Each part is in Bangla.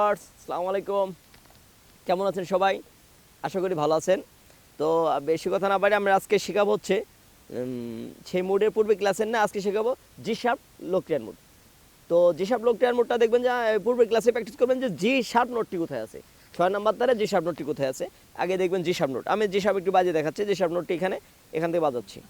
ভিউয়ার্স, আসসালামু আলাইকুম। কেমন আছেন সবাই? আশা করি ভালো আছেন। তো বেশি কথা না বাড়িয়ে আমরা আজকে শেখাবো হচ্ছে সেই মুডের পূর্বে ক্লাসের না, আজকে শেখাবো জি শার্প লোক্রিয়ান মুড। তো জি শার্প লোক্রিয়ান মুডটা দেখবেন যে পূর্বের ক্লাসে প্র্যাকটিস করবেন যে জি শার্প নোটটি কোথায় আছে, 6 নাম্বার তারে জি শার্প নোটটি কোথায় আছে। আগে দেখবেন জি শার্প নোট, আমি জি শার্প একটু বাজিয়ে দেখাচ্ছি। জি শার্প নোটটি এখান থেকে বাজাচ্ছি।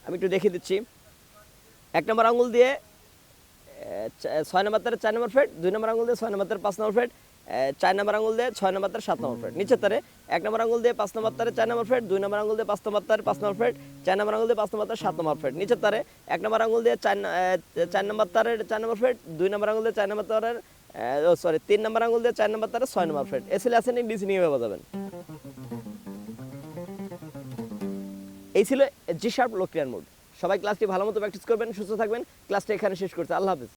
আমি একটু দেখিয়ে দিচ্ছি। 1 নম্বর আঙুল দিয়ে 6 নম্বর তারে 4 নম্বর ফ্রেট, 2 নম্বর আঙুল দিয়ে 6 নম্বর তারে 5 নম্বর ফ্রেট, 4 নম্বর আঙুল দিয়ে 6 নম্বর তারে 7 নম্বর ফ্রেট। নিচের তারে 1 নম্বর আঙুল দিয়ে 5 নম্বর তারে 4 নম্বর ফ্রেট, 2 নম্বর আঙুল দিয়ে 5 নম্বর তারে 5 নম্বর ফ্রেট, 4 নম্বর আঙুল দিয়ে 5 নম্বর তারে 7 নম্বর ফ্রেট। নিচের তারে 1 নম্বর আঙুল দিয়ে 4 নম্বর তারে 4 নম্বর ফ্রেট, 2 নম্বর আঙুল দিয়ে 4 নম্বর তারে 3 নম্বর আঙুল দিয়ে 4 নম্বর তারে 6 নম্বর ফ্রেট। এসএল অ্যাসেন্ডিং ডিসেন্ডিং এভাবে বাজাবেন। এই ছিল জি শার্প লোক্রিয়ান মুড। সবাই ক্লাসটি ভালো মতো প্র্যাকটিস করবেন, সুস্থ থাকবেন। ক্লাসটা এখানে শেষ করতে, আল্লাহ হাফেজ।